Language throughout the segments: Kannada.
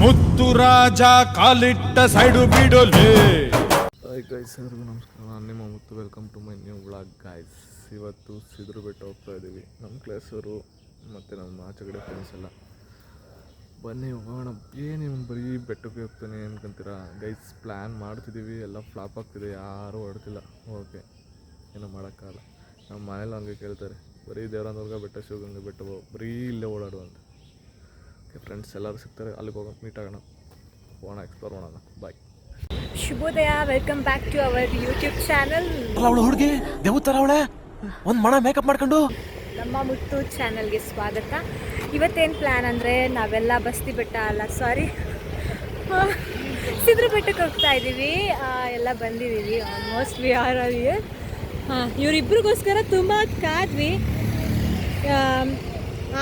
ಮುತ್ತುರಾಜ ಕಾಲಿಟ್ಟ ಸೈಡು ಬಿಡೋಲೆ. ಹಾಯ್ ಗೈಸ್, ಎಲ್ಲರಿಗೂ ನಮಸ್ಕಾರ. ನಾನು ನಿಮ್ಮ Muthu. Welcome to my new vlog guys. ಇವತ್ತು ಸಿದ್ರು ಬೆಟ್ಟ ಹೋಗ್ತಾ ಇದ್ದೀವಿ. ನಮ್ಮ ಕ್ಲಾಸವರು ಮತ್ತು ನಮ್ಮ ಆಚೆಗಡೆ ಫ್ರೆಂಡ್ಸ್ ಎಲ್ಲ ಬನ್ನಿ ಹೋಗೋಣ. ಏನು ಬರೀ ಬೆಟ್ಟಕ್ಕೆ ಹೋಗ್ತಾನೆ ಅನ್ಕೊಂತೀರಾ ಗೈಸ್? ಪ್ಲ್ಯಾನ್ ಮಾಡ್ತಿದ್ದೀವಿ, ಎಲ್ಲ ಫ್ಲಾಪ್ ಆಗ್ತಿದೆ, ಯಾರೂ ಹೊಡ್ತಿಲ್ಲ. ಓಕೆ, ಏನೋ ಮಾಡೋಕ್ಕಾಗಲ್ಲ. ನಮ್ಮ ಮನೇಲಿ ಹಂಗೆ ಕೇಳ್ತಾರೆ, ಬರೀ ದೇವರಾಂದವ್ರಿಗೆ ಬೆಟ್ಟ, ಶಿವಗಂಗೆ ಬೆಟ್ಟ, ಬರೀ ಇಲ್ಲೇ ಓಡಾಡು ಅಂತ. ಓಕೆ ಫ್ರೆಂಡ್ಸ್ ಎಲ್ಲರೂ ಸಿಗ್ತಾರೆ, ಅಲ್ಲಿಗೆ ಹೋಗೋಣ, ಮೀಟ್ ಆಗೋಣ, ಹೋಗೋಣ, ಎಕ್ಸ್ಪ್ಲೋರ್ ಮಾಡೋಣ. ಬಾಯ್. ಶುಭೋದಯ, welcome back to our YouTube channel. ಅವಳು ಹುಡುಗಿ ದೇವತರ ಅವಳೆ ಒಂದು ಮಣ ಮೇಕಪ್ ಮಾಡ್ಕೊಂಡು ನಮ್ಮ ಮುತ್ತು ಚಾನಲ್ಗೆ ಸ್ವಾಗತ. ಇವತ್ತೇನು ಪ್ಲ್ಯಾನ್ ಅಂದರೆ, ನಾವೆಲ್ಲ ಬಸ್ತಿ ಬೆಟ್ಟ ಅಲ್ಲ, ಸಾರಿ, ಸಿದ್ರು ಬೆಟ್ಟಕ್ಕೆ ಹೋಗ್ತಾ ಇದ್ದೀವಿ. ಎಲ್ಲ ಬಂದಿದ್ದೀವಿ, ಆಲ್ಮೋಸ್ಟ್ ವಿ ಆರ್ ಹಿಯರ್. ಇವರಿಬ್ರಿಗೋಸ್ಕರ ತುಂಬ ಕಾದ್ವಿ.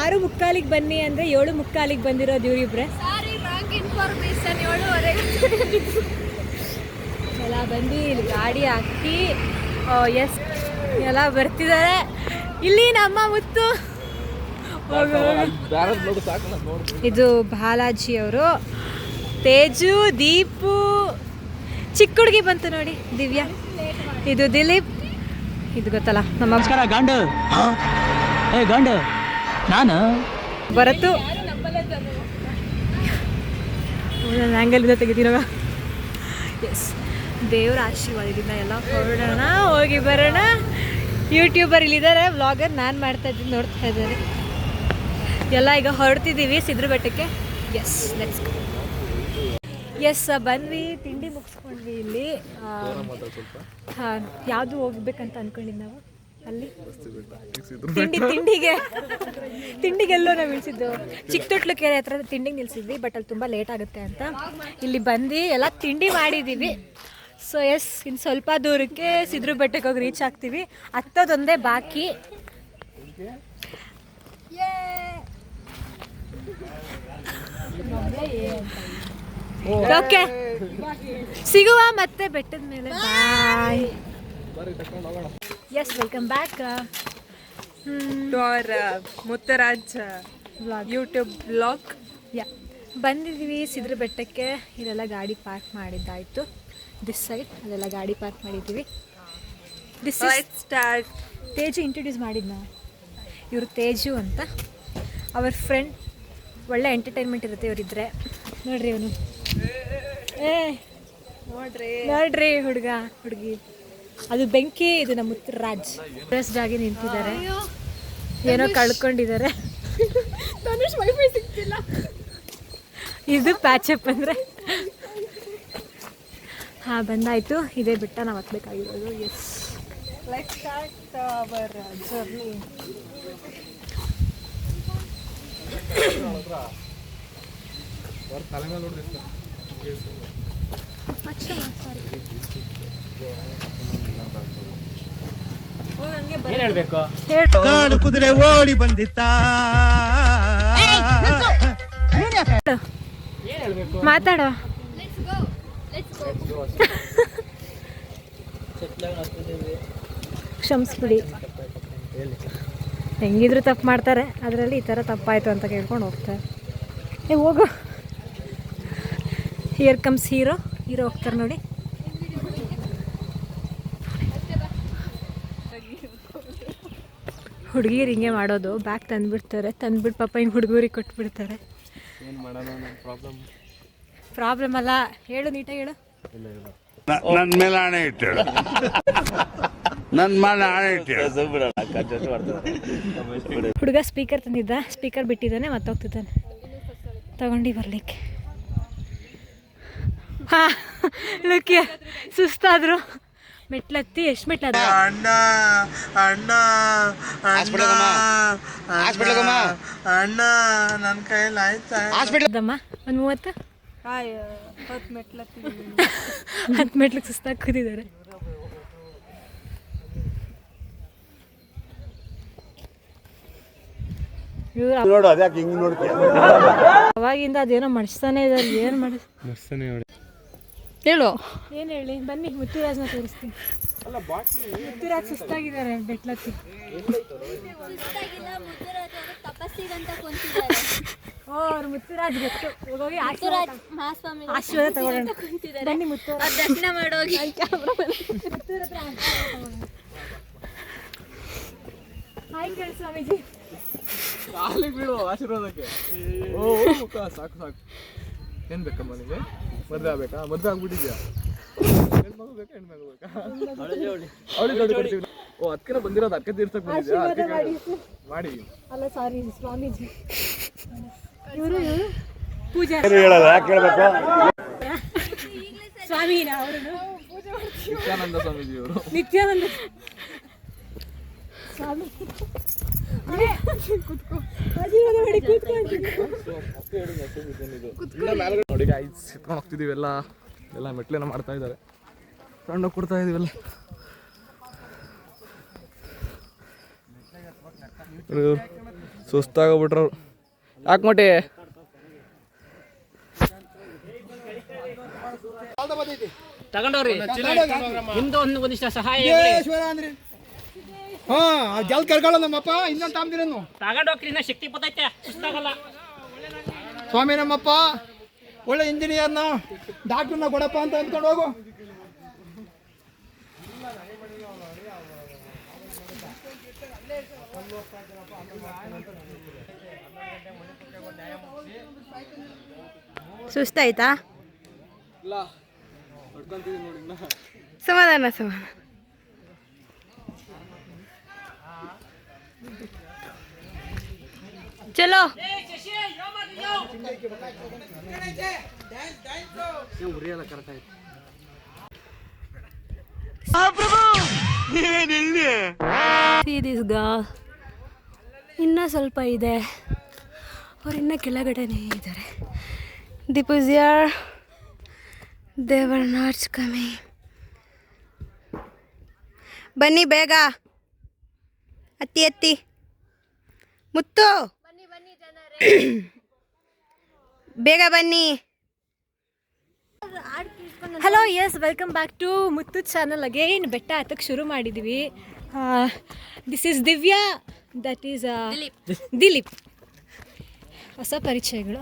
6:45 ಬನ್ನಿ ಅಂದರೆ 7:45 ಬಂದಿರೋದು ಇವರಿಬ್ರೆ. ಇನ್ಫಾರ್ಮೇಷನ್ 7:15 ಎಲ್ಲ ಬಂದು ಇಲ್ಲಿ ಗಾಡಿ ಹಾಕಿ ಎಸ್ ಎಲ್ಲ ಬರ್ತಿದ್ದಾರೆ. ಇಲ್ಲಿ ನಮ್ಮ ಮುತ್ತು, ಇದು ಬಾಲಾಜಿ ಅವರು, ತೇಜು, ದೀಪು, ಚಿಕ್ಕ ಹುಡುಗಿ ಬಂತು ನೋಡಿ, ದಿವ್ಯಾ, ಇದು ದಿಲೀಪ್, ಇದು ಗೊತ್ತಲ್ಲ ನಮ್ಮ ನಮಸ್ಕಾರ ಗಂಡು. ಏ ಗಂಡು ನಾನು ಭರತು. ಆ್ಯಂಗಲಿಂದ ತೆಗಿತೀನವ. ಎಸ್, ದೇವರ ಆಶೀರ್ವಾದದಿಂದ ಎಲ್ಲ ಹೊರಡೋಣ, ಹೋಗಿ ಬರೋಣ. ಯೂಟ್ಯೂಬರ್ ಇಲ್ಲಿದ್ದಾರೆ, ವ್ಲಾಗರ್ ನಾನು ಮಾಡ್ತಾ ಇದ್ದೀನಿ, ನೋಡ್ತಾ ಇದ್ದಾರೆ. ಎಲ್ಲ ಈಗ ಹೊರಡ್ತಿದ್ದೀವಿ ಸಿದ್ರು ಬೆಟ್ಟಕ್ಕೆ. S, let's go. ಎಸ್, ಬಂದ್ವಿ, ತಿಂಡಿ ಮುಗಿಸ್ಕೊಂಡ್ವಿ ಇಲ್ಲಿ. ಹಾಂ, ಯಾವುದು ಹೋಗ್ಬೇಕಂತ ಅಂದ್ಕೊಂಡಿದ್ದು ನಾವು ಅಲ್ಲಿ ತಿಂಡಿಗೆಲ್ಲೋ ನಾವು ನಿಲ್ಸಿದ್ದು, ಚಿಕ್ಕತೊಟ್ಲು ಕೆರೆ ಹತ್ರ ತಿಂಡಿಗೆ ನಿಲ್ಸಿದ್ವಿ. ಬಟ್ ಅಲ್ಲಿ ತುಂಬ ಲೇಟ್ ಆಗುತ್ತೆ ಅಂತ ಇಲ್ಲಿ ಬಂದು ಎಲ್ಲ ತಿಂಡಿ ಮಾಡಿದ್ದೀವಿ. ಸೊ ಎಸ್, ಇನ್ನು ಸ್ವಲ್ಪ ದೂರಕ್ಕೆ ಸಿದ್ರು ಬೆಟ್ಟಕ್ಕೆ ಹೋಗಿ ರೀಚ್ ಆಗ್ತೀವಿ. ಹತ್ತದೊಂದೇ ಬಾಕಿ. ಓಕೆ, ಸಿಗುವ ಮತ್ತೆ ಬೆಟ್ಟದ ಮೇಲೆ. Bye. Yes, welcome back to our Muthuraj YouTube blog. Ya, ಬಂದಿದ್ದೀವಿ ಸಿದ್ರು ಬೆಟ್ಟಕ್ಕೆ. ಇಲ್ಲೆಲ್ಲ ಗಾಡಿ ಪಾರ್ಕ್ ಮಾಡಿದ್ದಾಯಿತು. ದಿಸ್ ಸೈಡ್ ಅಲ್ಲೆಲ್ಲ ಗಾಡಿ ಪಾರ್ಕ್ ಮಾಡಿದ್ದೀವಿ. This start. ತೇಜು ಇಂಟ್ರೊಡ್ಯೂಸ್ ಮಾಡಿದ್ನ, ಇವರು ತೇಜು ಅಂತ, ಅವ್ರ ಫ್ರೆಂಡ್. ಒಳ್ಳೆ ಎಂಟರ್ಟೈನ್ಮೆಂಟ್ ಇರುತ್ತೆ ಇವರಿದ್ರೆ. ನೋಡ್ರಿ ಅವನು, ನೋಡ್ರಿ ಹುಡುಗ ಹುಡುಗಿ, ಅದು ಬೆಂಕಿ, ಇದು ನಮ್ಮ ಮುತ್ತರಾಜ್. ಡ್ರೆಸ್ಡ್ ಆಗಿ ನಿಂತಿದ್ದಾರೆ, ಏನೋ ಕಳ್ಕೊಂಡಿದ್ದಾರೆ. ಇದು ಪ್ಯಾಚಪ್ ಅಂದರೆ. ಹಾಂ, ಬಂದಾಯಿತು, ಇದೇ ಬೆಟ್ಟ ನಾವು ಹತ್ಬೇಕಾಗಿರೋದು. Yes, let's start our journey. ಏನ್ ಹೇಳ್ಬೇಕು? ಕಾಡು ಕುದುರೆ ಓಡಿ ಬಂದಿತ್ತ. ಮಾತಾಡೋ. ಕ್ಷಮಿಸ್ಬಿಡಿ, ಹೆಂಗಿದ್ರು ತಪ್ಪು ಮಾಡ್ತಾರೆ, ಅದರಲ್ಲಿ ಈ ಥರ ತಪ್ಪಾಯಿತು ಅಂತ ಕೇಳ್ಕೊಂಡು ಹೋಗ್ತಾರೆ. ಹೋಗು. ಹಿಯರ್ ಕಮ್ಸ್ ಹೀರೋ ಹೋಗ್ತಾರೆ ನೋಡಿ. ಹುಡುಗಿರು ಹಿಂಗೆ ಮಾಡೋದು, ಬ್ಯಾಗ್ ತಂದುಬಿಡ್ತಾರೆ, ತಂದುಬಿಟ್ಟು ಪಾಪ ಹಿಂಗೆ ಹುಡುಗರಿಗೆ ಕೊಟ್ಬಿಡ್ತಾರೆ. ಪ್ರಾಬ್ಲಮ್ ಅಲ್ಲ, ಹೇಳು, ನೀಟಾಗಿ ಹೇಳು. ನನ್ನ ಮೇಲೆ ಆಣೆ ಇಟ್ಟೇಳು, ನನ್ನ ಮೇಲೆ ಆಣೆ ಇಟ್ಟೇಳು. ಹುಡುಗ ಸ್ಪೀಕರ್ ತಂದಿದ್ದ, ಸ್ಪೀಕರ್ ಬಿಟ್ಟಿದ್ದಾನೆ, ಮತ್ತೆ ಹೋಗ್ತಿದ್ದಾನೆ ತಗೊಂಡು ಬರಲಿಕ್ಕೆ. ಹಾಂ, ಲುಕ್ಕೆ ಸುಸ್ತಾದ್ರು, ಮೆಟ್ಲತ್ತಿ. ಎಷ್ಟು ಮೆಟ್ಲದ? ಅಣ್ಣ ಅಣ್ಣ ಅಣ್ಣ, ನನ್ನ ಕೈಯಲ್ಲಿ ಆಯ್ತಾ? ದಮ್ಮ ಒಂದು 30 10 ಮೆಟ್ಲಿಗೆ ಸುಸ್ತಾಗಿ ಕೂತಿದ್ದಾರೆ. ನೋಡು, ಅದ್ಯಾಕೆ ಹಿಂಗೆ ನೋಡ್ತೀಯ? ಅವಾಗಿಂದ ಅದೇನೋ ಮಡಿಸ್ತಾನೆ ಇದ್ದಾರೆ. ಏನು ಮಾಡಿ ಹೇಳು, ಏನು ಹೇಳಿ? ಬನ್ನಿ, ಮುತ್ತುರಾಜ್ನ ತೋರಿಸ್ತೀನಿ. ಮುತ್ತುರಾಜ್ ಸುಸ್ತಾಗಿದ್ದಾರೆ ಬೆಟ್ಲತ್ತಿ. ತಪಸ್ಸಿಗಂತ ಕುಂತಿದ್ದಾರೆ. ಓ ಅವ್ರು ಮುತ್ತುರಾಜ್ ಗೊತ್ತು. ಹೋಗಿ ಮುತ್ತುರಾಜ್ ಮಹಾಸ್ವಾಮಿ ಆಶೀರ್ವಾದ ತಗೊಳ್ಳೋಣ. ಕುಂತಿದ್ದಾರೆ. ಬನ್ನಿ ಮುತ್ತುರಾಜ್. ಅವ್ರ ದರ್ಶನ ಮಾಡೋಗಿ. ಹಾಯ್ ಕೇಳಿ ಸ್ವಾಮೀಜಿ. ಕಾಲಿಗೆ ಬೀಳು ಆಶೀರ್ವಾದಕ್ಕೆ. ಓ ಮುಖ ಸಾಕು ಸಾಕು. ಏನು ಬೇಕಮ್ಮ ನಿಮಗೆ? ಮದುವೆ ಆಗ್ಬೇಕಾ? ಮದುವೆ ಆಗ್ಬಿಟ್ಟಿದ್ಯಾ? ಹೆಣ್ಮಗು ಬೇಕಾ ಹೆಣ್ಮಗು ಬೇಕಾ? ಅವಳಿಗೆ ದೊಡ್ಡ ಕೊಡ್ತೀವಿ. ಓ ಅದಕ್ಕೆ ಬಂದಿರೋದು, ಅದಕ್ಕೆ ತೀರ್ಸಕ್ಕೆ ಬಂದಿದ್ಯಾ? ಮಾಡಿ. ಅಲ್ಲ ಸಾರಿ ಸ್ವಾಮೀಜಿ. ಇವರು ಪೂಜಾರಿ ಸ್ವಾಮಿನ ಅವರು ನಿತ್ಯಾನಂದ ಸ್ವಾಮೀಜಿ ಅವರು. ನಿತ್ಯಾನಂದ ಸ್ವಾಮಿ ನೋಡಿ ಗಾಯ್ಸ್, ಎತ್ಕೊಂಡು ಹೋಗ್ತಿದ್ದೀವಿ ಎಲ್ಲ ಮೆಟ್ಲೇನ ಮಾಡ್ತಾ ಇದ್ದಾರೆ, ಸಣ್ಣ ಕೊಡ್ತಾ ಇದೀವಲ್ಲ. ಸುಸ್ತಾಗೋಗ್ಬಿಟ್ರು. ಯಾಕೆ ಮಟಿ ತಗೊಂಡವ್ರಿ ನಿಮ್ದು ಒಂದಿಷ್ಟ ಸಹಾಯ ಹಾ ಜಲ್ ಕರ್ಕೊಳ್ಳೋ ನಮ್ಮಪ್ಪ ಇನ್ನೊಂದು ತಾಮ್ದಿರನು ತಗೊಂಡೋಗ್ರಿ, ಇನ್ನ ಶಕ್ತಿ ಬತ್ತೈತೆ, ಸುಸ್ತಾಗಲ್ಲ. ಸ್ವಾಮಿ ನಮ್ಮಪ್ಪ ಒಳ್ಳೆ ಇಂಜಿನಿಯರ್ನ ಡಾಕ್ಟರ್ನ ಕೊಡಪ್ಪ ಅಂತ ಅಂದ್ಕೊಂಡು ಹೋಗು. ಸುಸ್ತಾಯ್ತಾ? ಇಲ್ಲ ಹೊಡ್ಕೊಂತೀವಿ ನೋಡಿ ಇನ್ನ. ಸಮಾಧಾನ. ಚಲೋ ಇನ್ನ ಸ್ವಲ್ಪ ಇದೆ, ಅವ್ರು ಇನ್ನ ಕೆಳಗಡೆನೇ ಇದ್ದಾರೆ. ದಿಪುಜಿಯರ್ ದೇವರ್ ನಾಟ್ಸ್ ಕಮ್ಮಿ. ಬನ್ನಿ ಬೇಗ, ಅತ್ತಿ ಮುತ್ತು ಬೇಗ ಬನ್ನಿ. Hello, yes, welcome back to Muttu channel again. ಬೆಟ್ಟ ಹತ್ತಕ್ಕೆ ಶುರು ಮಾಡಿದ್ದೀವಿ. This is Divya, that is Dileep. ಹೊಸ ಪರಿಚಯಗಳು.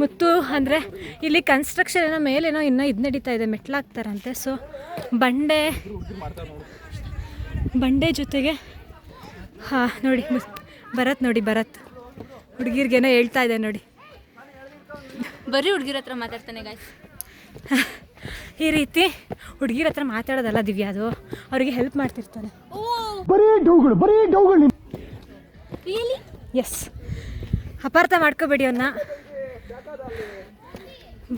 ಮುತ್ತು ಅಂದರೆ ಇಲ್ಲಿ ಕನ್ಸ್ಟ್ರಕ್ಷನ್ ಏನೋ ಮೇಲೇನೋ ಇನ್ನೂ ಇದು ನಡೀತಾ ಇದೆ, ಮೆಟ್ಲಾಗ್ತಾರಂತೆ. ಸೊ ಬಂಡೆ ಜೊತೆಗೆ ನೋಡಿ ಭರತ್ ಹುಡುಗಿರ್ಗೇನೋ ಹೇಳ್ತಾ ಇದೆ ನೋಡಿ. ಬರೀ ಹುಡುಗಿರ ಹತ್ರ ಮಾತಾಡ್ತಾನೆ ಗಾಯ್ಸ್. ಈ ರೀತಿ ಹುಡುಗಿರ ಹತ್ರ ಮಾತಾಡೋದಲ್ಲ ದಿವ್ಯಾ, ಅದು ಅವರಿಗೆ ಹೆಲ್ಪ್ ಮಾಡ್ತಿರ್ತಾನೆ. ಎಸ್, ಅಪಾರ್ಥ ಮಾಡ್ಕೋಬೇಡಿ ಅವನ್ನ.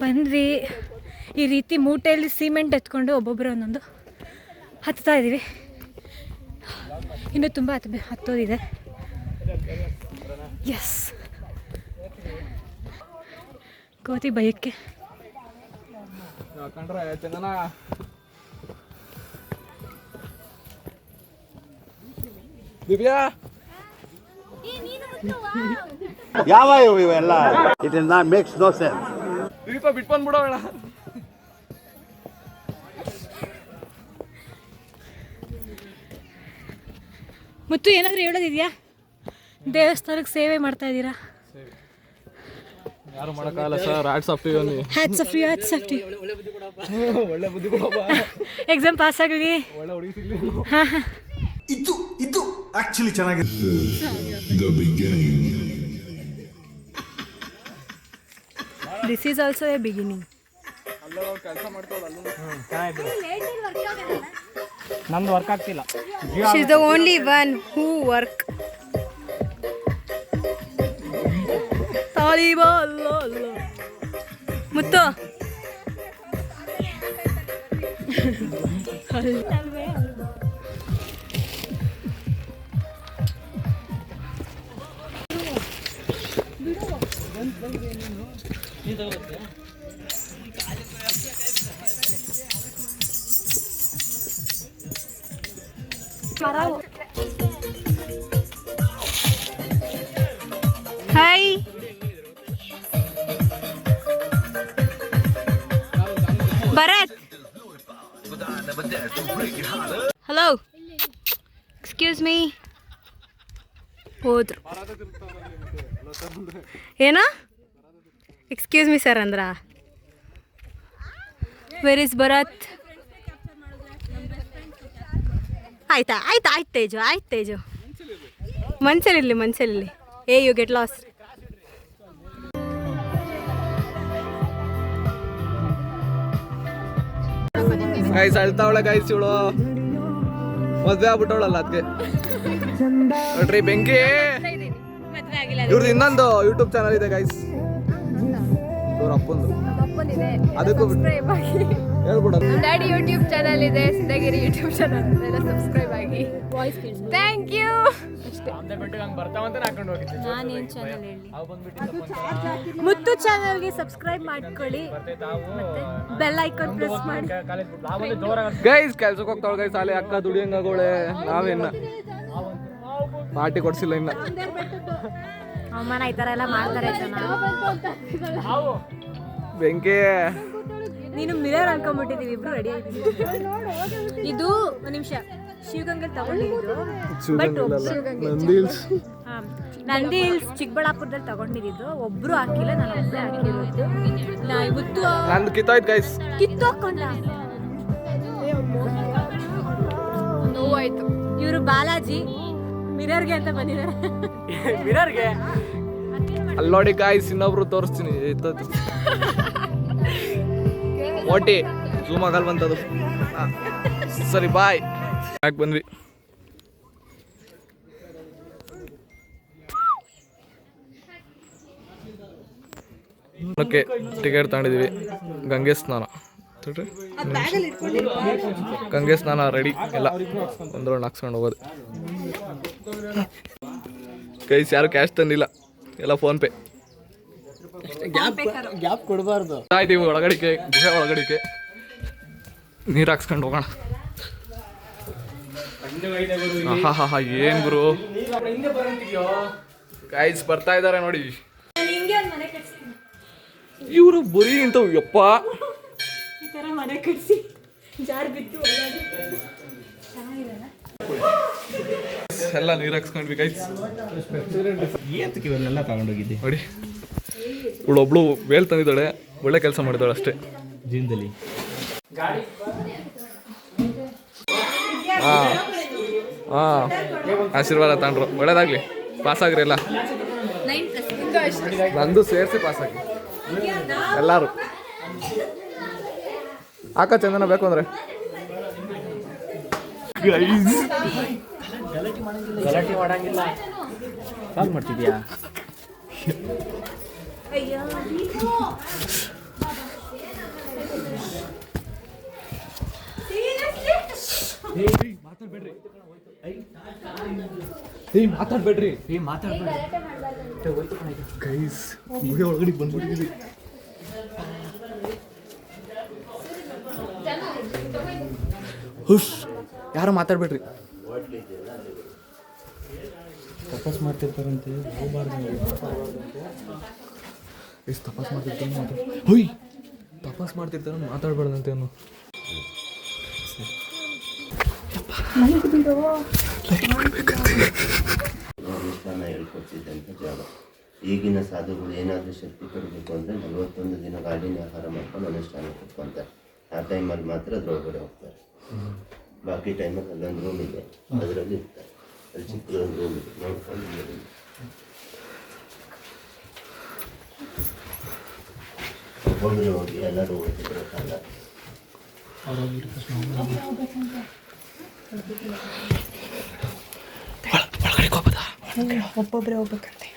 ಬಂದ್ವಿ, ಈ ರೀತಿ ಮೂಟೆಯಲ್ಲಿ ಸಿಮೆಂಟ್ ಎತ್ಕೊಂಡು ಒಬ್ಬೊಬ್ಬರು ಒಂದೊಂದು ಹತ್ತಾ ಇದ್ದೀವಿ. ಇನ್ನೂ ತುಂಬ ಹತ್ತೋದಿದೆ. ಎಸ್, ಕೋತಿ ಭಯಕ್ಕೆ. ದಿವ್ಯಾ ಯಾವ ಇವೆಲ್ಲ? It is not makes no sense. ದೀಪ ಬಿಟ್ಬಂದ್ಬಿಡೋಣ. ಮುತ್ತು ಏನಾದರೂ ಹೇಳೋದಿದೆಯಾ? ದೇವಸ್ಥಾನಕ್ಕೆ ಸೇವೆ ಮಾಡ್ತಾ ಇದ್ದೀರಾ? ಯಾರು ಮಾಡೋಕ್ಕಾಗಲ್ಲ sir. Hats off to you. ಒಳ್ಳೆ ಬುದ್ಧಿ ಕೊಡಪ್ಪ. ಎಕ್ಸಾಮ್ ಪಾಸ್ ಆಗಿ ಒಳ್ಳೆ ಹುಡುಗಿ ಸಿಗ್ಲಿ. ಇದು ಆಕ್ಚುಲಿ ಚೆನ್ನಾಗಿದೆ. This is also a beginning. ನಮ್ದು ವರ್ಕ್ ಆಗ್ತಿಲ್ಲ. She is the only one who work. Muthu hi. Bharat hello, excuse me. ಹೋದ್ರು. ಏನೋ ಎಕ್ಸ್ಕ್ಯೂಸ್ ಮೀ ಸರ್ ಅಂದ್ರ. Where is Bharat? ಆಯ್ತಾ ಆಯ್ತು ಆಯ್ತು ತೇಜು, ಆಯ್ತು ತೇಜು. ಮನ್ಸಲ್ಲಿರಲಿ. ಏ ಯು ಗೆಟ್ ಲಾಸ್. ಗೈಸ್ ಅಳ್ತಾವಳೆ ಗೈಸ್ ಇವಳು, ಮದ್ವೆ ಆಗ್ಬಿಟ್ಟವಳಲ್ಲ ಅದಕ್ಕೆ. ನೋಡ್ರಿ ಬೆಂಕಿ, ಇವ್ರದ್ದು ಇನ್ನೊಂದು ಯೂಟ್ಯೂಬ್ ಚಾನಲ್ ಇದೆ ಗೈಸ್, ಇವ್ರ ಅಪ್ಪಂದು. ಅದಕ್ಕೂ ಹೇಳ್ಬಿಡ. ಡ್ಯಾಡಿ ಯೂಟ್ಯೂಬ್ ಚಾನಲ್ ಇದೆ, ಸಿದ್ದಗಿರಿ ಯೂಟ್ಯೂಬ್ ಚಾನಲ್ ಎಲ್ಲ ಸಬ್ಸ್ಕ್ರೈಬ್ ಆಗಿ. Thank you. ನಾನೇನು ಚಾನಲ್ ಹೇಳಿ? ಮುತ್ತು ಚಾನಲ್ಗೆ ಸಬ್ಸ್ಕ್ರೈಬ್ ಮಾಡ್ಕೊಳ್ಳಿ, ಮತ್ತೆ ಬೆಲ್ ಐಕಾನ್ ಪ್ರೆಸ್ ಮಾಡಿ. ಗೈಸ್ ಕೆಲ್ಸಕ್ಕೆ ಹೋಗ್ತಾವಳ ಗೈಸ್, ಅಲ್ಲಿ ಅಕ್ಕ ದುಡಿಯಂಗೋಳೆ. ನಾವೇನ ಪಾರ್ಟಿ ಕೊಡ್ಸಿಲ್ಲ ಇನ್ನ. ಅವಮಾನ ಈ ಥರ ಎಲ್ಲ ಮಾಡ್ತಾರೆ ಜನ. ಬೆಂಕಿ, ನೀನು ಮಿರರ್ ಅನ್ಕೊಂಡ್ಬಿಟ್ಟಿದೀವಿ, ಇಬ್ರು ರೆಡಿ ಆಗಿದ್ದೀವಿ. ಇದು ಒಂದು ನಿಮಿಷ, ಶಿವಗಂಗಲ್ಲಿ ತಗೊಂಡಿದ್ದು. ನಂದಿ ಹಿಲ್ಸ್ ಚಿಕ್ಕಬಳ್ಳಾಪುರದಲ್ಲಿ ತಗೊಂಡಿದ್ದು. ಒಬ್ರು ಹಾಕಿಲ್ಲ, ನಾನು ಒಬ್ಬಳೇ ಹಾಕಿರೋದು. ಮುತ್ತು ನಂದು ಕಿತ್ತಾಯ್ತು ಗೈಸ್, ಕಿತ್ತು ಹಾಕೊಂಡ. ನೋವಾಯ್ತು. ಇವರು ಬಾಲಾಜಿ ಮಿರರ್ಗೆ ಅಂತ ಬಂದಿದ್ದಾರೆ. ಮಿರರ್ಗೆ ಅಲ್ಲಿ ನೋಡಿ ಗಾಯ್ಸ್, ಇನ್ನೊಬ್ರು ತೋರಿಸ್ತೀನಿ. ಓಟಿ ಝೂಮ್ ಆಗಲ್ ಬಂತದು. ಸರಿ ಬಾಯ್. ಯಾಕೆ ಬಂದ್ವಿ? ಓಕೆ, ಟಿಕೆಟ್ ತಗೊಂಡಿದ್ದೀವಿ. ಗಂಗೆ ಸ್ನಾನ ರೆಡಿ ಎಲ್ಲ. ಒಂದು ರೌಂಡ್ ಹಾಕ್ಸ್ಕೊಂಡು ಹೋಗೋದು ಗೈಸ್. ಯಾರು ಕ್ಯಾಶ್ ತಂದಿಲ್ಲ, ಎಲ್ಲ ಫೋನ್ ಪೇ. ಗ್ಯಾಪ್ ಕೊಡಬಾರ್ದು. ಆಯ್ತು, ಒಳಗಡಿಕೆ ಗುಹೆ ಒಳಗಡಿಕೆ ನೀರು ಹಾಕ್ಸ್ಕೊಂಡು ಹೋಗೋಣ. ಹಾ ಏನ್ ಗುರು ಗೈಸ್ ಬರ್ತಾ ಇದಾರೆ ನೋಡಿ ಇವರು. ಬರೀ ಇಂತ ಯಪ್ಪ ಮನೆ ಕಟ್ಸಿ ಜಾರ್ ಬಿತ್ತು ಎಲ್ಲ ನೀರು ಹಾಕ್ಸ್ಕೊಂಡ್ವಿ ಗೈಸ್. ಇವೆಲ್ಲ ತಗೊಂಡೋಗಿದ್ದೆ ನೋಡಿ, ಇವಳೊಬ್ಳು ಬೇಲ್ ತಂದಿದ್ದಾಳೆ, ಒಳ್ಳೆ ಕೆಲಸ ಮಾಡಿದಾಳೆ ಅಷ್ಟೇ ಜೀವನದಲ್ಲಿ. ಆಶೀರ್ವಾದ ತಗೊಂಡ್ರು, ಒಳ್ಳೇದಾಗ್ಲಿ, ಪಾಸ್ ಆಗ್ರಿ ಎಲ್ಲ. ನಂದು ಸೇರಿಸಿ ಪಾಸ್ ಆಗಿ ಎಲ್ಲಾರು. ಹಾಕ ಚಂದನ ಬೇಕು ಅಂದ್ರೆ. ಗಲಾಟೆ ಮಾಡಂಗಿಲ್ಲ. ಕಾಲ್ ಮಾಡ್ತಿದ್ಯಾ? ಮಾತಾಡ್ಬೇಡ್ರಿ ಗೈಸ್, ಮುಗಿ ಒಳಗಡೆ ಬಂದ್ಬಿಟ್ಟಿದ್ದೀವಿ. ಹುಷ್, ಯಾರು ಮಾತಾಡ್ಬೇಡ್ರಿ. ತಪಾಸ್ ಮಾಡ್ತಿರ್ತಾರಂತೆ, ಎಷ್ಟು ತಪಾಸ್ ಮಾಡ್ತಿರ್ತಾನೆ ಹುಯ್ ತಪಾಸ್ ಮಾಡ್ತಿರ್ತಾನೆ ಮಾತಾಡ್ಬಾರ್ದಂತೆ ಅವನು. ಹೇಳ್ಕೊಡ್ತಿದ್ದಂಥ ಜಾಗ. ಈಗಿನ ಸಾಧುಗಳು ಏನಾದರೂ ಶಕ್ತಿ ಪಡಬೇಕು ಅಂದರೆ 41 ದಿನ ಗಾಡಿನ ಆಹಾರ ಮಾಡ್ಕೊಂಡು ಅನುಷ್ಠಾನ ಕೊಟ್ಕೊಂತಾರೆ. ಆ ಟೈಮಲ್ಲಿ ಮಾತ್ರ ಅದ್ರೊಳಗಡೆ ಹೋಗ್ತಾರೆ. ಬಾಕಿ ಟೈಮಲ್ಲಿ ಅಲ್ಲೊಂದು ರೂಮ್ ಇದೆ, ಅದರಲ್ಲಿ ಇರ್ತಾರೆ. ಅಲ್ಲಿ ಚಿಕ್ಕದೊಂದು ರೂಮ್ ಇದೆ, ನೋಡ್ಕೊಂಡು ಒಬ್ಬೊಬ್ಬರು ಹೋಗಿ ಎಲ್ಲರೂ ಹೋಗ್ತಿದ್ರು ಕಾಲ. ಒಬ್ಬೊಬ್ಬರೇ ಹೋಗ್ಬೇಕಂತೆ.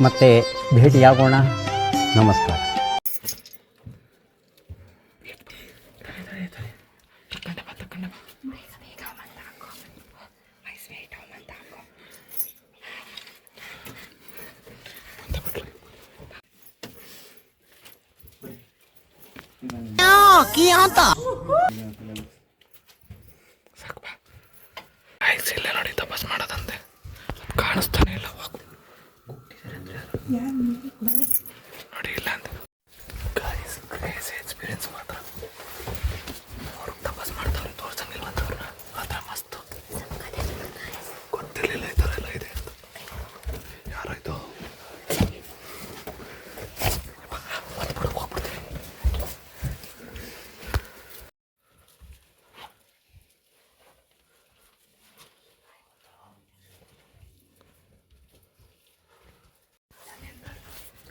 ಮತ್ತೆ ಭೇಟಿಯಾಗೋಣ. ನಮಸ್ಕಾರ. ಇಲ್ಲ ನೋಡಿ, ತಪಾಸ್ ಮಾಡೋದಂತೆ, ಕಾಣಿಸ್ತಾನೆ ಇಲ್ಲ. ನೋಡಿ ಇಲ್ಲ ಅಂತ ಗೈಸ್ ಕ್ರೇಜಿ ಎಕ್ಸ್ಪೀರಿಯನ್ಸ್ ಮಾತ್ರ. ಅವ್ರು ತಪಸ್ ಮಾಡ್ತಾವ್ರೆ, ತೋರ್ಸಂಗಿಲ್ಲ ಅಂತವ್ರನ್ನ. ಆ ಥರ ಮಸ್ತು, ಗೊತ್ತಿರಲಿಲ್ಲ ಈ ಥರ ಎಲ್ಲ ಇದೆ ಅಂತ. ಯಾರಾಯ್ತು ಹೋಗ್ಬಿಡ್ತೀವಿ.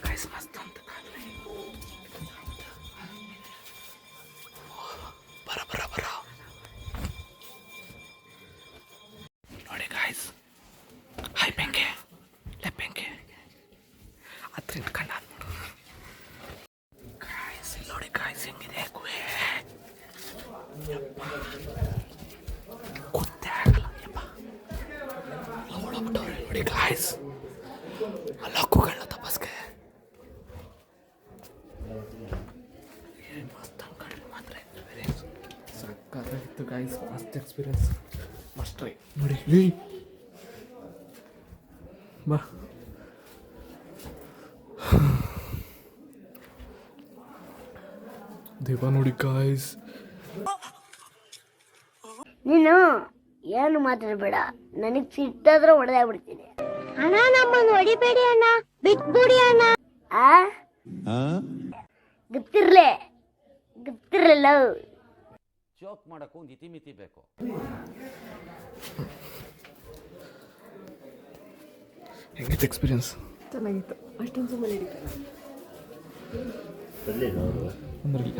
ಗೈಸ್ ಮಸ್ತ್ ಅಂತ ಬರ ಬರ ಬರ ನೋಡಿ ಗಾಯ್ಸ್. ಹೈ ಬೆಂಕೆ ಲೆ ಬೆಂಕೆ ಹತ್ರ ಇಟ್ಕೊಂಡು ನೋಡು ಗಾಯ್ಸ್. ಇಲ್ಲಿ ನೋಡಿ ಗಾಯ್ಸ್ ಹೆಂಗಿದೆ ಗುಹೆ. ಗೊತ್ತೇ ಆಗಲ್ಲ ಯಪ್ಪ. ಹೊಡಬಿಟ್ಟವ್ರೆ ನೋಡಿ ಗಾಯ್ಸ್. ಅಲ್ಲ ಹಕ್ಕುಗಳನ್ನ ತಪಸ್ಗೆ ಮಸ್ತ್ ಅನ್ಕೊಂಡ್ರಿ ಮಾತ್ರ ಎಕ್ಸ್ಪೀರಿಯನ್ಸ್ ಸಕ್ಕತ್ತಾಗಿತ್ತು ಗಾಯ್ಸ್. ಮಸ್ತ್ ಎಕ್ಸ್ಪೀರಿಯನ್ಸ್, ಮಸ್ಟ್ ಟ್ರೈ ನೋಡಿ. ಬಾ ದೇವ ನೋಡಿ ಗಾಯ್ಸ್. ನೀನು ಏನು ಮಾತಾಡಬೇಡ, ನನಗೆ ಸಿಟ್ಟಾದ್ರೆ ಹೊಡೆದೇ ಬಿಡ್ತೀನಿ. ಅಣ್ಣ ನಮ್ಮನ್ನು ಹೊಡಿಬೇಡಿ ಅಣ್ಣ, ಬಿಟ್ಬಿಡಿ ಅಣ್ಣ. ಗೊತ್ತಿರಲಿಲ್ಲ. ಜೋಕ್ ಮಾಡಕ್ಕೂ ಒಂದು ಇತಿಮಿತಿ ಬೇಕು. ಹೆಂಗಿತ್ತು ಎಕ್ಸ್ಪೀರಿಯನ್ಸ್? ಚೆನ್ನಾಗಿತ್ತು. ಅಷ್ಟೊಂದು ಸುಮ್ಮನೆ ನೋಡಿ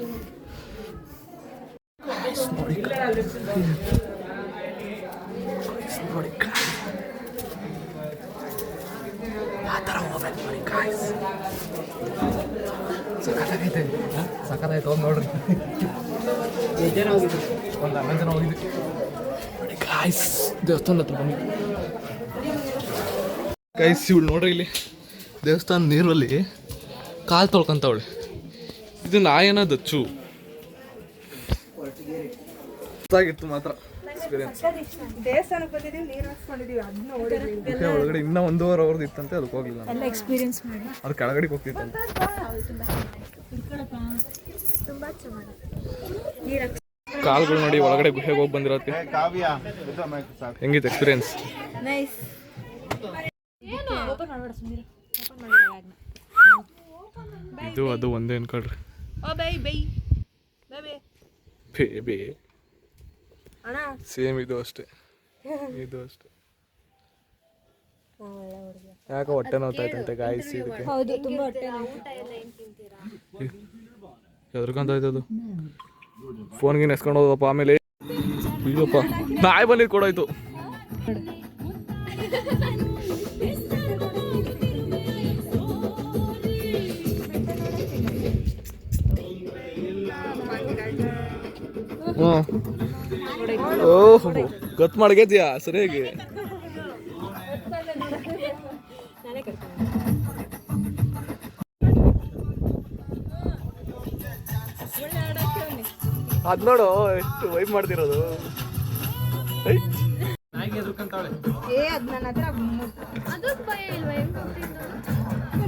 ಆ ಥರ ಹೋಗ್ಬೇಕು ನೋಡಿ ಗಾಯ್ಸ್. ಸಖತ್ತಾಗೈತೆ, ಸಖತ್ತಾಯ್ತು. ಹೋಗಿ ನೋಡ್ರಿ. ಒಂದು 11 ಜನ ಹೋಗಿದ್ವಿ ನೋಡಿ ಗಾಯ್ಸ್. ದೇವಸ್ಥಾನ ಹತ್ರ ಬನ್ನಿ ಗಾಯ್ಸ್. ಇವಳು ನೋಡ್ರಿ ಇಲ್ಲಿ ದೇವಸ್ಥಾನ ನೀರಲ್ಲಿ ಕಾಲು ತೊಳ್ಕೊಂತವಳೆ. ಇದು ನಾಯನ ದಚ್ಚು. ಆಗಿತ್ತು ಮಾತ್ರ ಎಕ್ಸ್ಪೀರಿಯನ್ಸ್. ದೇವಸ್ಥಾನಕ್ಕೆ ಬಂದಿದ್ದೀವಿ, ನೀರು ಹಾಕ್ಸ್ಕೊಂಡಿದ್ದೀವಿ, ಅದನ್ನ ನೋಡಿದ್ವಿ. ಒಳಗಡೆ ಇನ್ನೂ 1.5 ಅವರ್ದು ಇತ್ತಂತೆ, ಅದಕ್ಕೆ ಹೋಗಿಲ್ಲ. ಎಲ್ಲ ಎಕ್ಸ್ಪೀರಿಯನ್ಸ್ ಮಾಡಿ ಅದು ಕೆಳಗಡೆಗೆ ಹೋಗ್ತಿತ್ತಂತೆ. ತುಂಬಾ ಚೆನ್ನಾಗಿ ಕಾಲ್ಗಳು ನೋಡಿ ಒಳಗಡೆ ಗುಹೆಗೆ ಹೋಗಿ ಬಂದಿರೋದಕ್ಕೆ. ಹೆಂಗಿತ್ತು ಎಕ್ಸ್ಪೀರಿಯನ್ಸ್? ನೈಸ್. ಇದು ಅದು ಒಂದೇ ಅನ್ಕೊಳ್ರಿ. ಬೇಬಿ ಸೇಮ್ ಇದು ಅಷ್ಟೇ, ಇದು ಅಷ್ಟೇ. ಯಾಕೆ ಹೊಟ್ಟೆ ನೋವ್ತಾಯ್ತಂತೆ ಗಾಯ್ಸ್. ಇದಕ್ಕೆ ಹೌದು, ತುಂಬಾ ಹೊಟ್ಟೆ ಎದ್ರಕಂತ ಆಯ್ತದು. ಫೋನ್ಗೆ ನೆಸ್ಕೊಂಡು ಹೋದಪ್ಪ. ಆಮೇಲೆ ಅಯ್ಯಪ್ಪ ನಾಯಿ ಬಂದಿದ್ದು ಕೊಡೋಯ್ತು. ಓಹ್ ಗೊತ್ತು ಮಾಡ್ಗೇದ್ಯಾ ಸರಿಯಾಗಿ. ಅದ್ ನೋಡು ಎಷ್ಟು ವೈಪ್ ಮಾಡ್ತಿರೋದು.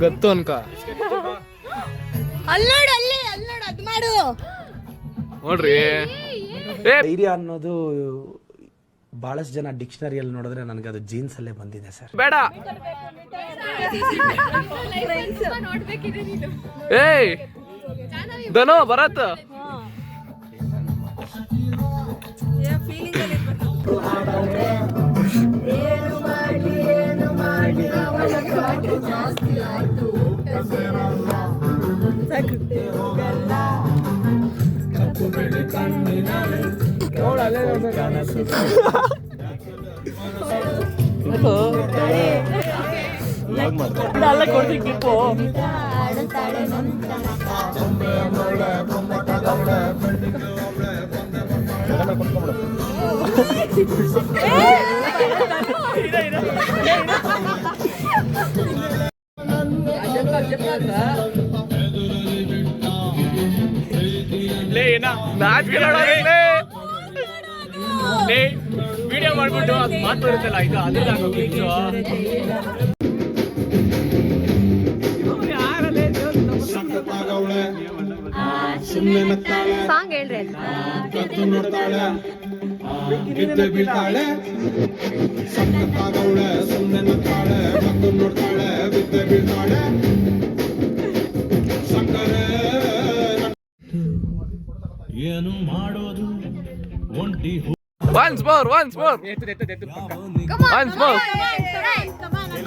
ಗೊತ್ತು ಅನ್ಕ ನೋಡ್ರಿ. ಧೈರ್ಯ ಅನ್ನೋದು ಬಹಳಷ್ಟು ಜನ ಡಿಕ್ಷನರಿಯಲ್ಲಿ ನೋಡಿದ್ರೆ ನನಗೆ ಅದು ಜೀನ್ಸ್ ಅಲ್ಲೇ ಬಂದಿದೆ ಸರ್. ಬೇಡ ಏಯ್ ಧನು ಭರತ್ ವಿಡಿಯೋ ಮಾಡ್ಬಿಟ್ಟು ಅದು ಮಾತು ಬರುತ್ತಲ್ಲ ಇದು ಅದ್ರ ಸಖತ್ತಾಗವಳೆ ಸುಮ್ಮನೆ ನಗ್ತಾಳೆ ಸಾಂಗ್ ಹೇಳ್ರಿ ಕತ್ತು ನೋಡ್ತಾಳೆ ಬಿದ್ದೆ ಬೀಳ್ತಾಳೆ ಸಖತ್ತಾಗವಳೆ ಸುಮ್ಮನೆ ನಗ್ತಾಳೆ ಕತ್ತು ನೋಡ್ತಾಳೆ ಬಿದ್ದೆ ಬೀಳ್ತಾಳೆ ಸಕ್ಕರೆ ಏನು ಮಾಡೋದು ಒಂಟಿ Once more. Once more.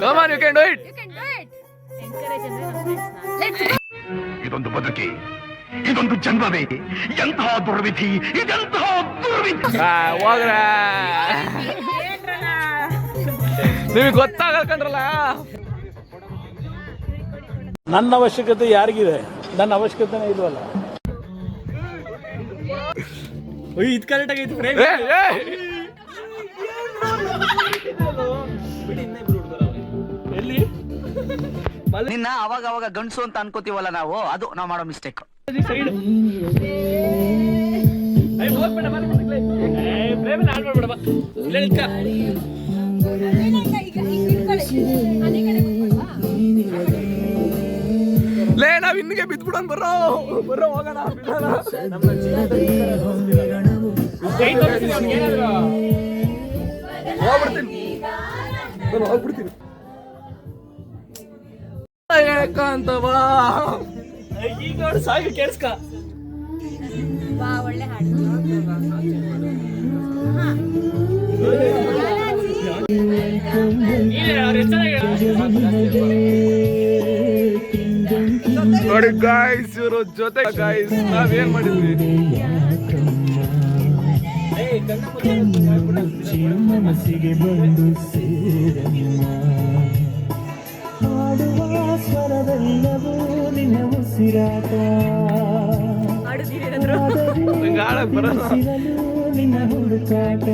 Come on, you can do it. ಇದೊಂದು ಬದುಕಿ, ಇದೊಂದು ಜನ್ಮವೇ, ಎಂತಹ ದುರ್ವಿಧಿ, ಇದೆಂತಹ ದುರ್ವಿಧಿ. ಹೋಗ್ರ ನಿಮಗೆ ಗೊತ್ತಾಗಲ್ಕಂಡ್ರಲ್ಲ. ನನ್ನ ಅವಶ್ಯಕತೆ ಯಾರಿಗಿದೆ? ನನ್ನ ಅವಶ್ಯಕತೆನೇ ಇಲ್ವಲ್ಲ. ಇದು ಕರೆಕ್ಟ್ ಆಗೈತಿ ಫ್ರೇಮ್. ಎಲ್ಲಿ ನಿನ್ನ ಅವಾಗ ಅವಾಗ ಗಂಡಸು ಅಂತ ಅನ್ಕೋತೀವಲ್ಲ ನಾವು, ಅದು ನಾವು ಮಾಡೋ ಮಿಸ್ಟೇಕ್. ಲೇ ನಾವ್ ಇನ್ನಿಗೆ ಬಿದ್ಬಿಡೋಣ, ಬರೋ ಹೋಗೋಣ. ಹೋಗ್ಬಿಡ್ತೀನಿ ಅಂತವಾ. ಈಗ ನೋಡಿ ಸಾಗಿ ಕೇಳಿಸ್ಕ. ಒಳ್ಳೆ ಹಾಡು. ನೋಡಿ ಗಾಯ್ಸ್, ಇವರು ಜೊತೆ ಗಾಯ್ಸ್ ನಾವೇನ್ ಮಾಡಿದ್ವಿ. ಮನಸ್ಸಿಗೆ ಬಂದು ಸೇರಮ್ಮ, ಹಾಡುವ ಸ್ವರವೆಲ್ಲವೂ ನಿನ್ನ ಉಸಿರಾಟ, ನಿನ್ನ ಹುಡುಕಾಟ.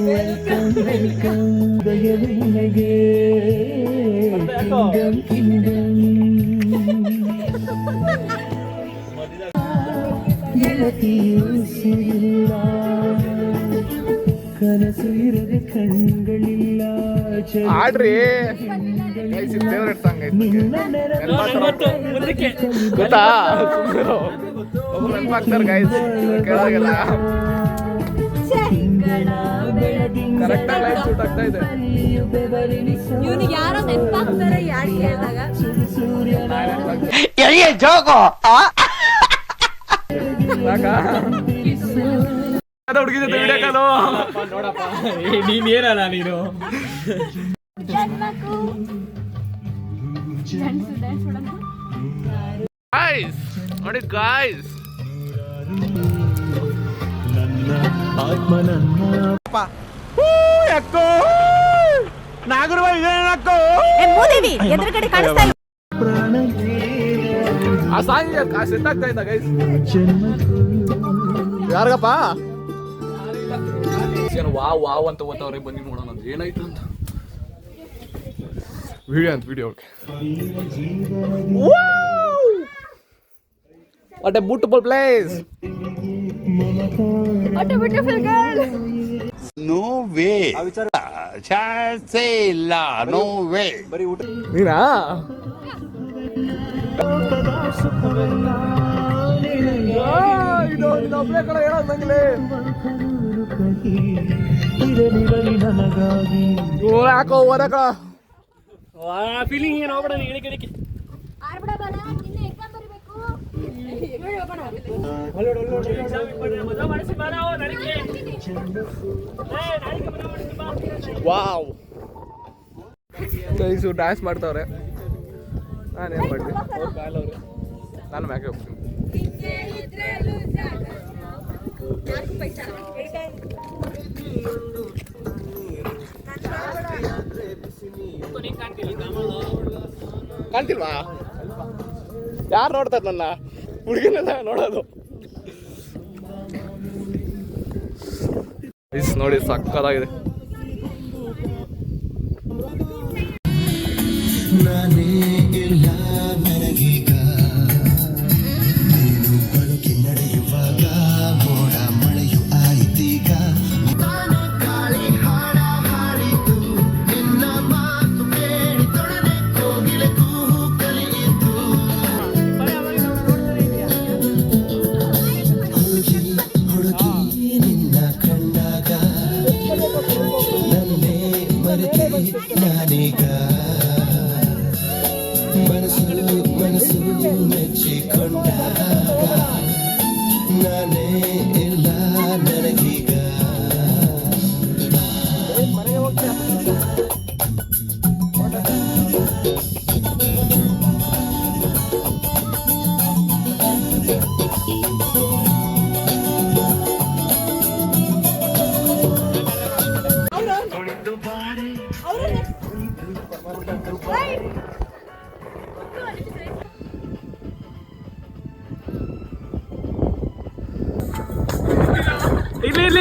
Welcome welcome ದಯವಿನಗೆ ಕಿಂಗಮ್ ಕಿಂಗಮ್. ಗೆಳತಿಯೂ ಸಿಲ್ಲ, ಕನಸು ಇರದ ಕಣ್ಗಳಿಲ್ಲ. ಆಡ್ರಿ ಫೇವ್ರೆಟ್ ಸಾಂಗ್ ಗೊತ್ತಾ? ನೆನಪಾಗ್ತಾರೆ ಗೈಸ್, ಕೇಳಾಗಲ್ಲ. ಕರೆಕ್ಟ್ ಆಗಿ ಲೈಟ್ ಶೂಟ್ ಆಗ್ತಾ ಇದೆ. ಇವನಿಗೆ ಯಾರೋ ನೆನಪಾಗ್ತಾರೆ ಯಾರು ಕೇಳಿದಾಗ. ಹುಡುಗಿ ಜೊತೆ ವಿಡಿಯೋ ಕಾಲು ನೋಡಪ್ಪ, ನೀನೇನಲ್ಲ ನೀನು. ಗಾಯ್ಸ್ ನೋಡಿ ಗಾಯ್ಸ್, ನಾಗರವ ಎದುರುಗಡೆ ಕಾಣಿಸ್ತಾ ಇಲ್ಲ. ಆ ಸಾಂಗ್ ಸೆಟ್ ಆಗ್ತಾ ಇದ್ದ ಗೈಸ್. ಯಾರಿಗಪ್ಪ ವಾವ್ ವಾವ್ ಅಂತ ಓದ್ತವ್ರೆ, ಬನ್ನಿ ನೋಡೋಣ ಅಂತ ಏನಾಯ್ತು ಅಂತ. Video what a beautiful place. What a beautiful girl. No way, ಚಾನ್ಸೇ ಇಲ್ಲ, ನೋ ವೇ. ನೀನಾ ಒಬ್ಬನೇ ಕಡೆ ಹೇಳೋದು ನಂಗೆ. ಯಾಕೋ ಓದಕ ಫೀಲಿಂಗ್ ಏನು ಹೋಗ್ಬೇಡ, ಇಳಿಕೆ ಇಳಿಕೆ. ವಾವ್ ಗೈಸು ಡ್ಯಾನ್ಸ್ ಮಾಡ್ತಾವ್ರೆ. ನಾನೇನು ಮಾಡಲಿ, ನಾನು ಮ್ಯಾಕೆ ಹೋಗ್ತೀನಿ. ಕಾಣ್ತಿಲ್ವಾ? ಯಾರು ನೋಡ್ತಾರೆ ನನ್ನ? ಹುಡುಗಿನೆಲ್ಲ ನೋಡೋದು. ನೋಡಿ ಸಕ್ಕತ್ತಾಗಿದೆ. ನಾನೇ ಇಲ್ಲ ನನಗೀಗ, ನೀನು ಬದುಕಿ ನಡೆಯುವಾಗ ಮೋಡ ಮಳೆಯು ಆಯಿತೀಗ. ಗಾಳಿ ಹಾಡ ಹಾರಿತು ನಿನ್ನ ಮಾತು ಕೇಳಿ ತೊಳೆದೆ ಕೋಗಿಲೆ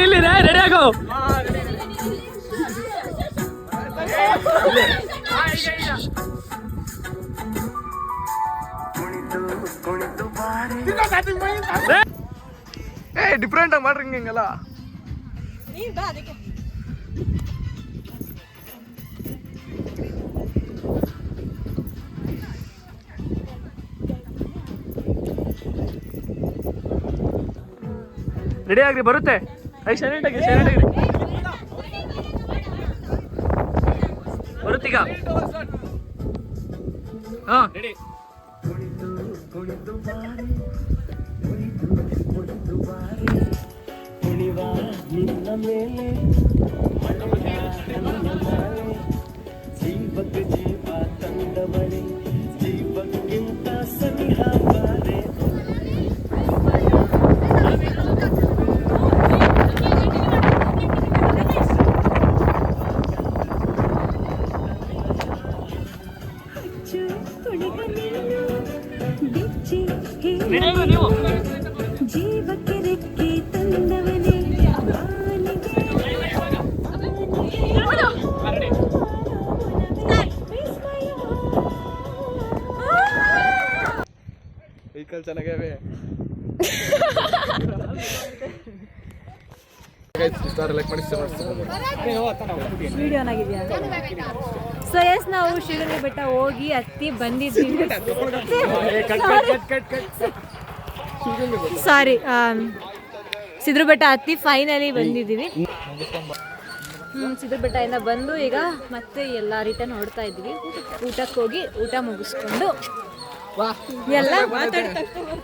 ಇಲ್ಲಿ ರೆಡಿ ಆಗೋ. ಡಿಫ್ರೆಂಟ್ ಆಗಿ ಮಾಡ್ರಿ ಹಿಂಗೆಲ್ಲ. ರೆಡಿ ಆಗ್ರಿ, ಬರುತ್ತೆ. ಸೈಲೆಂಟ್ ಆಗಿ ಬರುತ್ತೀಗ. ಹಾ ರೆಡಿ. ಜೀವಕ್ಕೆ ರೆಕ್ಕೆ ತಂದವನೇ ವೆಹಿಕಲ್ ಚೆನ್ನಾಗಿವೆ. ವಿಡಿಯೋನಾಗಿದೆಯಾ? ಸೊ ಎಸ್, ನಾವು ಶಿವಗಂಗೆ ಬೆಟ್ಟ ಹೋಗಿ ಹತ್ತಿ ಬಂದಿದ್ದೀವಿ. ಸಾರಿ, ಸಿದ್ರ ಬೆಟ್ಟ ಹತ್ತಿ ಫೈನಲಿ ಬಂದಿದ್ದೀವಿ. ಸಿದ್ರ ಬೆಟ್ಟದಿಂದ ಬಂದು ಈಗ ಮತ್ತೆ ಎಲ್ಲ ರಿಟರ್ನ್ ಹೊಡ್ತಾ ಇದ್ವಿ. ಊಟಕ್ಕೆ ಹೋಗಿ ಊಟ ಮುಗಿಸ್ಕೊಂಡು ಎಲ್ಲ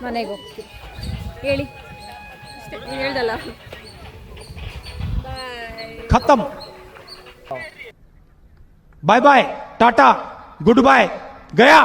ಮನೆಗೆ ಹೋಗ್ತೀವಿ. ಹೇಳಿ, ಹೇಳ್ದಲ್ಲ. खत्म. Bye bye, tata, goodbye, गया.